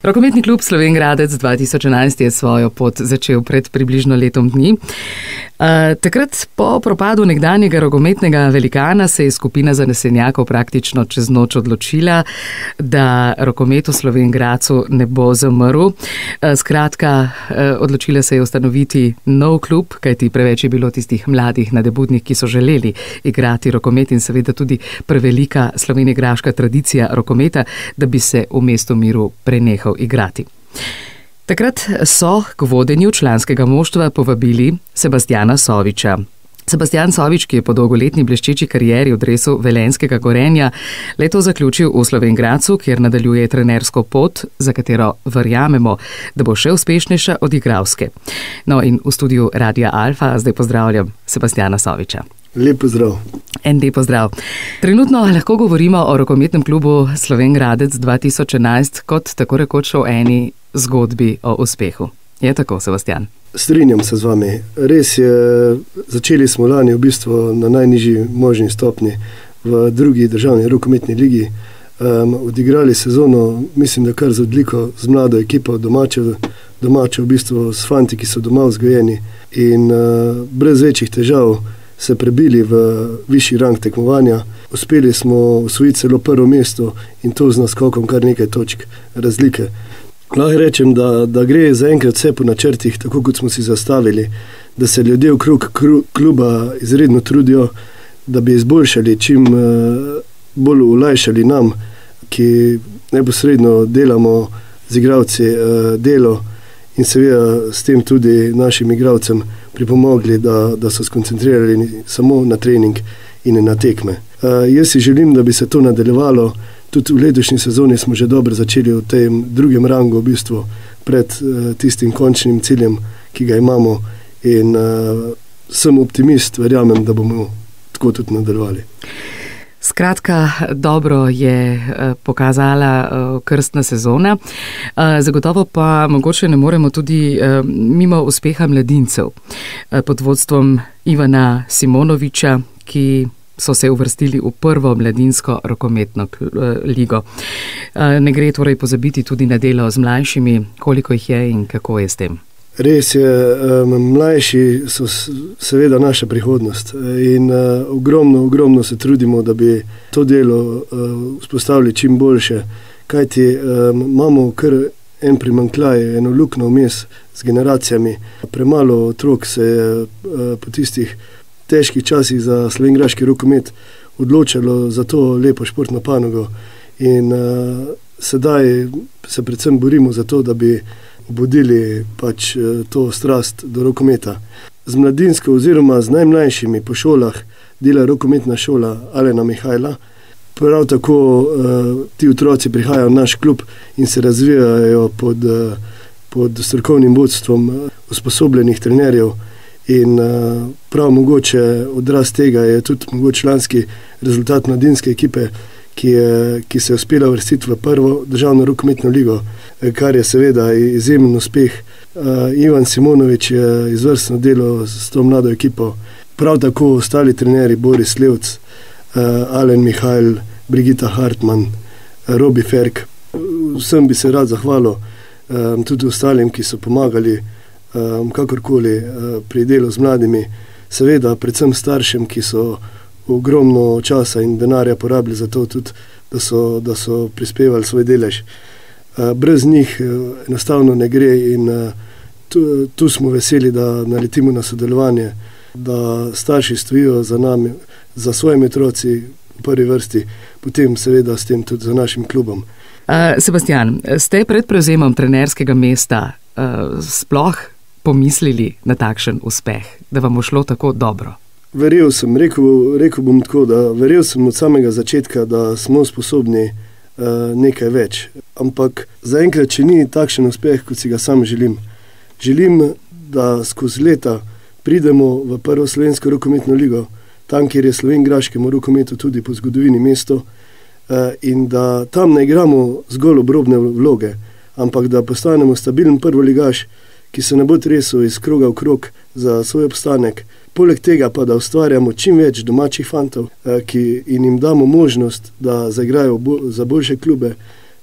Rokometni klub Slovenj Gradec 2011 je svojo pot začel pred približno letom dni. Takrat po propadu nekdanjega rokometnega velikana se je skupina zanesenjakov praktično čez noč odločila, da rokomet v Slovenj Gradcu ne bo zamrl. Skratka, odločila se je ustanoviti nov klub, kajti preveč je bilo tistih mladih nadebudnih, ki so želeli igrati rokomet in seveda tudi prevelika slovenjegraška tradicija rokometa, da bi se v mestu miru prenehal igrati. Takrat so k vodenju članskega moštva povabili Sebastjana Soviča. Sebastjan Sovič, ki je po dolgoletni bleščeči karieri v dresu velenjskega Gorenja leto zaključil v Slovenj Gradcu, kjer nadaljuje trenersko pot, za katero verjamemo, da bo še uspešnejša od igralske. No in v studiu Radia Alfa zdaj pozdravljam Sebastjana Soviča. Lep pozdrav. En lep pozdrav. Trenutno lahko govorimo o rokometnem klubu Slovenj Gradec 2011 kot tako rekoč o eni zgodbi o uspehu. Je tako, Sebastjan? Strinjam se z vami. Res je, začeli smo lani v bistvu na najnižji možni stopni v drugi državni rokometni ligi. Odigrali sezono, mislim, da kar z odliko, z mlado ekipo, domače v bistvu s fanti, ki so doma vzgojeni in brez večjih težav se prebili v višji rang tekmovanja. Uspeli smo osvojiti celo prvo mesto in to z naskokom kar nekaj točk razlike. Lahko rečem, da gre zaenkrat vse po načrtih, tako kot smo si zastavili, da se ljudje okrog kluba izredno trudijo, da bi izboljšali, čim bolj olajšali nam, ki neposredno delamo z igralci delo in seveda s tem tudi našim igralcem pripomogli, da so skoncentrirali samo na trening in na tekme. Jaz si želim, da bi se to nadaljevalo. Tudi v letošnji sezoni smo že dobro začeli v tem drugem rangu, v bistvu pred tistim končnim ciljem, ki ga imamo, in sem optimist, verjamem, da bomo tako tudi nadaljevali. Skratka, dobro je pokazala krstna sezona. Zagotovo pa mogoče ne moremo tudi mimo uspeha mladincev pod vodstvom Ivana Simonoviča, ki so se uvrstili v prvo mladinsko rokometno ligo. Ne gre torej pozabiti tudi na delo z mlajšimi, koliko jih je in kako je s tem? Res je, mlajši so seveda naša prihodnost in ogromno se trudimo, da bi to delo vzpostavili čim boljše, kajti imamo kar en primanjkljaj, eno luknjo vmes z generacijami. Premalo otrok se je po tistih težkih časih za slovenjgraški rokomet odločalo za to lepo športno panogo in sedaj se predvsem borimo za to, da bi obudili pač to strast do rokometa. Z mladinsko oziroma z najmlajšimi po šolah dela rokometna šola Alena Mihajla. Prav tako ti otroci prihajajo v naš klub in se razvijajo pod strokovnim vodstvom usposobljenih trenerjev. In prav mogoče odraz tega je tudi mogoče lanski rezultat mladinske ekipe, ki se je uspela uvrstiti v prvo državno rokometno ligo, kar je seveda izjemen uspeh. Ivan Simonovič je izvrstno delo s to mlado ekipo. Prav tako ostali trenerji Boris Levc, Alen Mihajl, Brigita Hartmann, Robi Ferk. Vsem bi se rad zahvalil, tudi ostalim, ki so pomagali kakorkoli pri delu z mladimi, seveda predvsem staršem, ki so ogromno časa in denarja porabili za to tudi, da so prispevali svoj delež. Brez njih enostavno ne gre in tu smo veseli, da naletimo na sodelovanje, da starši stojijo za nami, za svojimi otroci v prvi vrsti, potem seveda s tem tudi za našim klubom. Sebastjan, ste pred prevzemom trenerskega mesta sploh pomislili na takšen uspeh, da vam bo šlo tako dobro? Verjel sem, rekel bom tako, da verjel sem od samega začetka, da smo sposobni nekaj več. Ampak zaenkrat, če ni takšen uspeh, kot si ga sam želim. Želim, da skozi leta pridemo v prvo slovensko rokometno ligo, tam, kjer je slovenjgraškemu rokometu tudi po zgodovini mesto, in da tam ne igramo zgolj obrobne vloge, ampak da postanemo stabilen prvoligaš, ki se ne bo tresel iz kroga v krog za svoj obstanek. Poleg tega pa, da ustvarjamo čim več domačih fantov in jim damo možnost, da zaigrajo za boljše klube,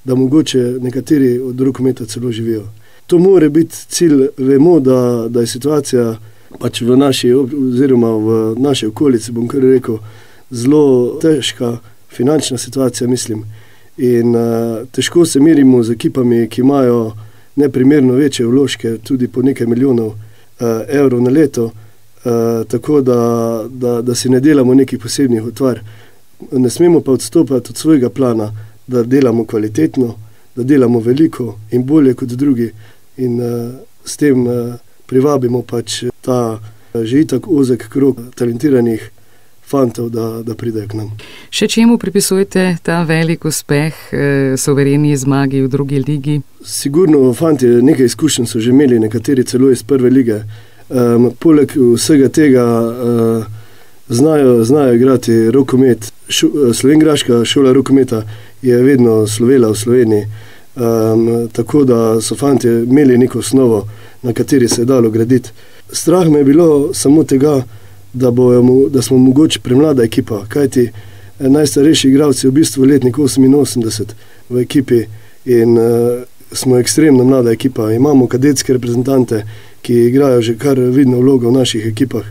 da mogoče nekateri od rokometa celo živijo. To mora biti cilj. Vemo, da je situacija pač v naši oziroma v naši okolici, bom kar rekel, zelo težka finančna situacija, mislim. In težko se merimo z ekipami, ki imajo neprimerno večje vložke, tudi po nekaj milijonov evrov na leto, tako da si ne delamo nekih posebnih utvar. Ne smemo pa odstopati od svojega plana, da delamo kvalitetno, da delamo veliko in bolje kot drugi in s tem privabimo pač ta že itak ozek krog talentiranih fantov, da pridejo k nam. Še čemu pripisujete ta velik uspeh, suvereni zmagi v drugi ligi? Sigurno fanti nekaj izkušenj so že imeli, nekateri celo iz prve lige. Poleg vsega tega znajo igrati rokomet. Slovenjgraška šola rokometa je vedno slovela v Sloveniji, tako da so fanti imeli neko osnovo, na kateri se je dalo graditi. Strah me je bilo samo tega, da smo mogoče premlada ekipa, kajti najstarejši igralci v bistvu letnik 88 v ekipi in smo ekstremno mlada ekipa. Imamo kadetske reprezentante, ki igrajo že kar vidno vlogo v naših ekipah.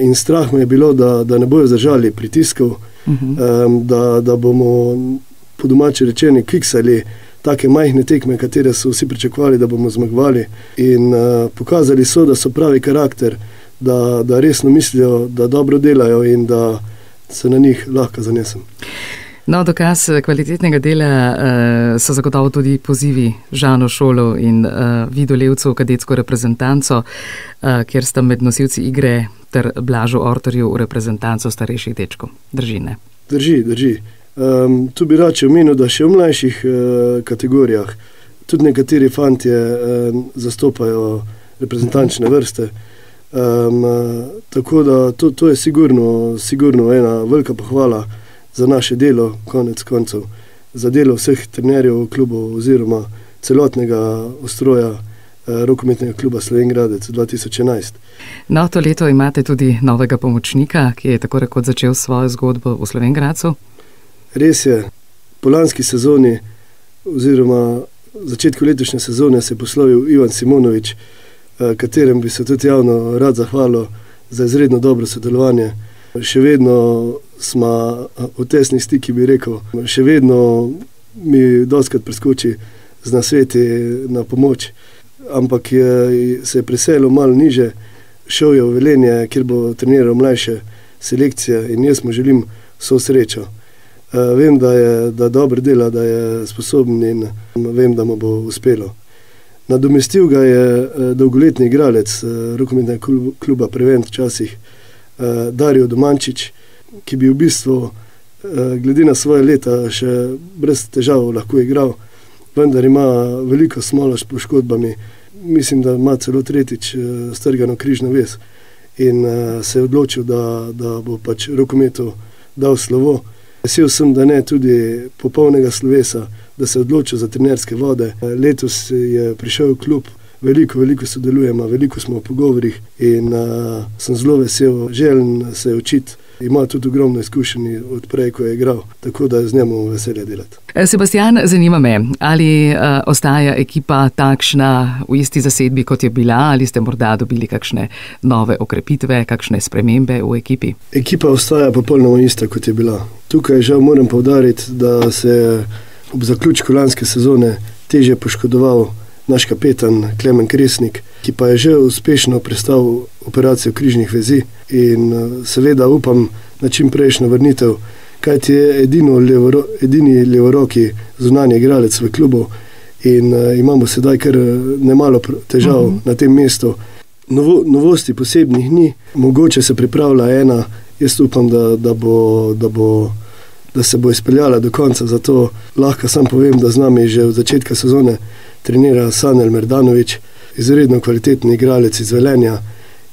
In strah me je bilo, da ne bojo zdržali pritiskov, da bomo po domači rečeni kiksali take majhne tekme, katere so vsi pričakovali, da bomo zmagovali. In pokazali so, da so pravi karakter, da resno mislijo, da dobro delajo in da se na njih lahko zanesem. No, dokaz kvalitetnega dela so zagotovo tudi pozivi Žano šolo in Vido Levcu v kadetsko reprezentanco, kjer sta med nosilci igre, ter Blažu Orterju v reprezentanco starejših dečkov. Drži, ne? Drži. Tu bi rad omenil, da še v mlajših kategorijah tudi nekateri fantje zastopajo reprezentančne vrste. Tako da to je sigurno ena velika pohvala za naše delo, konec koncev, za delo vseh trenerjev klubov oziroma celotnega ustroja rokometnega kluba Slovenj Gradec 2011. No, to leto imate tudi novega pomočnika, ki je tako rekoč začel svojo zgodbo v Slovenj Gradcu. Res je, po lanski sezoni oziroma začetku letošnje sezone se je poslovil Ivan Simonovič, katerem bi se tudi javno rad zahvalil za izredno dobro sodelovanje. Še vedno smo v tesnih stikih, bi rekel. Še vedno mi dostikrat preskoči z nasveti na pomoč, ampak se je preselil malo niže, šel je v Velenje, kjer bo treniral mlajše selekcije in jaz mu želim vso srečo. Vem, da dobro dela, da je sposoben in vem, da mu bo uspelo. Nadomestil ga je dolgoletni igralec rokometnega kluba Prevent včasih, Dario Domančič, ki bi v bistvu glede na svoje leta še brez težav lahko igral, vendar ima veliko smolo s poškodbami. Mislim, da ima celo tretjič strgano križno vez in se je odločil, da bo pač rokometu dal slovo. Vesel sem, da ne tudi popolnega slovesa, da se je odločil za trenerske vode. Letos je prišel v klub, veliko sodelujemo, veliko smo v pogovorih in sem zelo vesel, želen se je učiti. Ima tudi ogromno izkušenj od prej, ko je igral, tako da je z njemu veselje delati. Sebastian, zanima me, ali ostaja ekipa takšna v isti zasedbi, kot je bila, ali ste morda dobili kakšne nove okrepitve, kakšne spremembe v ekipi? Ekipa ostaja popolnoma ista, kot je bila. Tukaj žal moram poudariti, da se je ob zaključku lanske sezone težje poškodoval naš kapetan Klemen Kresnik, ki pa je že uspešno prestal operacijo križnih vezi in seveda upam na čim prejšnjo vrnitev, kajti je edini levoroki zunanji igralec v klubu in imamo sedaj kar nemalo težav na tem mestu. Novosti posebnih ni, mogoče se pripravlja ena, jaz upam, da se bo izpeljala do konca, zato lahko sam povem, da z nami že od začetka sezone trenira Sanel Merdanovič, izredno kvalitetni igralec iz Velenja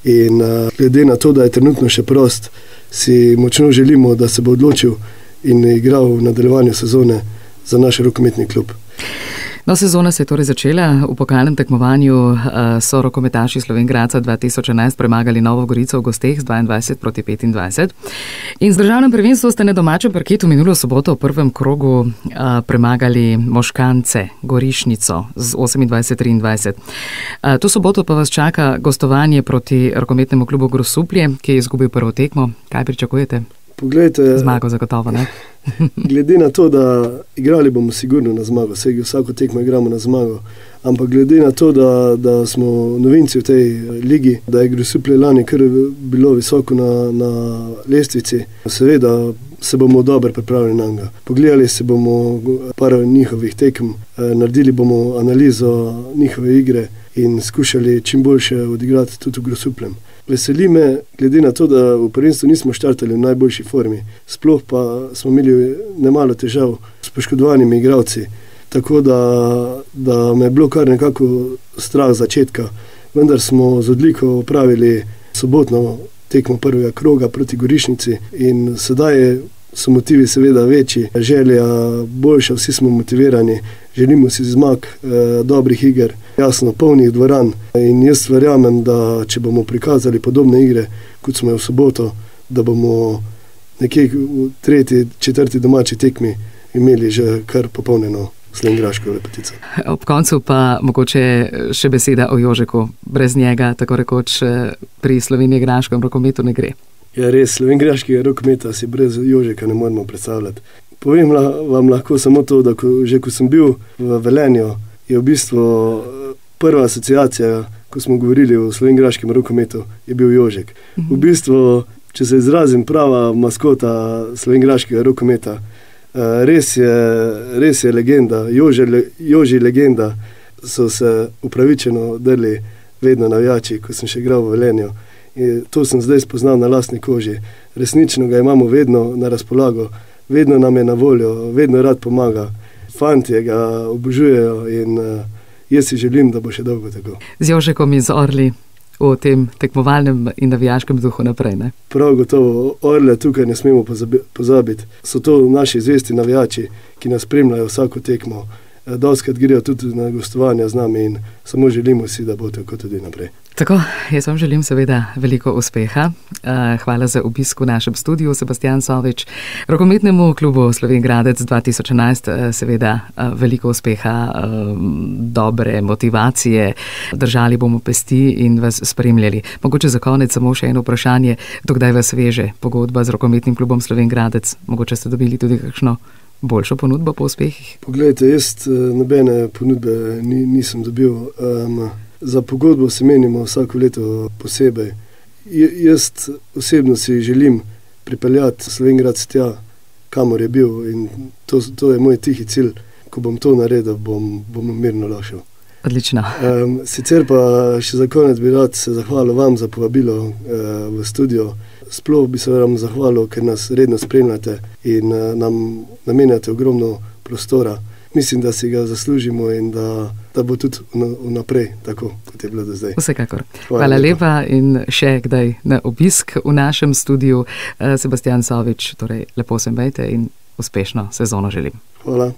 in glede na to, da je trenutno še prost, si močno želimo, da se bo odločil in igral v nadaljevanju sezone za naš rokometni klub. No, sezona se je torej začela. V pokalnem tekmovanju so rokometaši Slovenj Gradca 2011 premagali Novo Gorico v gosteh z 22-25. In z državnem prvenstvom ste na domačem parketu minulo soboto v prvem krogu premagali Moškance, Gorišnico z 28-23. To soboto pa vas čaka gostovanje proti rokometnemu klubu Grosuplje, ki je izgubil prvo tekmo. Kaj pričakujete? Poglejte, zmago zagotovo, ne? Glede na to, da igrali bomo sigurno na zmago, vsako tekmo igramo na zmago, ampak glede na to, da smo novinci v tej ligi, da je Grosuplje lani kar bilo visoko na lestvici, seveda se bomo dobro pripravili na njega. Pogledali se bomo par njihovih tekem, naredili bomo analizo njihove igre in skušali čim boljše odigrati tudi v Grosupljem. Veseli me, glede na to, da v prvenstvu nismo štartali v najboljši formi, sploh pa smo imeli nemalo težav s poškodovanimi igralci, tako da me je bilo kar nekako strah začetka, vendar smo z odliko opravili sobotno tekmo prvega kroga proti Gorišnici in sedaj so motivi seveda večji, želja boljša, vsi smo motivirani, želimo si zmag, dobrih iger, jasno polnih dvoran in jaz verjamem, da če bomo prikazali podobne igre, kot smo v soboto, da bomo nekje v tretji, četrti domači tekmi imeli že kar popolnjeno slovenjgraško lepotico. Ob koncu pa mogoče še beseda o Jožeku. Brez njega, tako rekoč, pri slovenjgraškem rokometu ne gre. Ja, res, slovenjgraškega rokometa si brez Jožeka ne moremo predstavljati. Povem vam lahko samo to, da ko sem bil v Velenju, je v bistvu prva asociacija, ko smo govorili o slovenjgraškem rokometu, je bil Jožek. V bistvu, če se izrazim, prava maskota slovenjgraškega rokometa, res je legenda, Joži legenda, so se upravičeno drli vedno navijači, ko sem še igral v Velenju. In to sem zdaj spoznal na lastni koži. Resnično ga imamo vedno na razpolago, vedno nam je na voljo, vedno rad pomaga. Fantje ga obožujejo in jaz si želim, da bo še dolgo tako. Z Jožekom iz Orli v tem tekmovalnem in navijaškem duhu naprej, ne? Prav gotovo, Orle tukaj ne smemo pozabiti. So to naši zvesti navijači, ki nas spremljajo vsako tekmo. Dostikrat grejo tudi na gostovanja z nami in samo želimo si, da bo tako tudi naprej. Tako, jaz vam želim seveda veliko uspeha. Hvala za obisk v našem studiu, Sebastijan Sovič. Rokometnemu klubu Slovenj Gradec 2011 seveda veliko uspeha, dobre motivacije. Držali bomo pesti in vas spremljali. Mogoče za konec samo še eno vprašanje, dokdaj vas veže pogodba z rokometnim klubom Slovenj Gradec? Mogoče ste dobili tudi kakšno boljšo ponudbo po uspehih? Poglejte, jaz nobene ponudbe nisem dobil. Za pogodbo se menimo vsako leto posebej. Jaz osebno si želim pripeljati Slovenj Gradec tja, kamor je bil, in to je moj tihi cilj. Ko bom to naredil, bom mirno lašel. Odlično. Sicer pa še za konec bi rad se zahvalil vam za povabilo v studio. Sploh bi se vam zahvalil, ker nas redno spremljate in nam namenjate ogromno prostora. Mislim, da si ga zaslužimo in da bo tudi vnaprej tako, kot je bilo do zdaj. Vsekakor. Hvala lepa in še kdaj na obisk v našem studiu. Sebastijan Sovič, torej lepo se imejte in uspešno sezono želim. Hvala.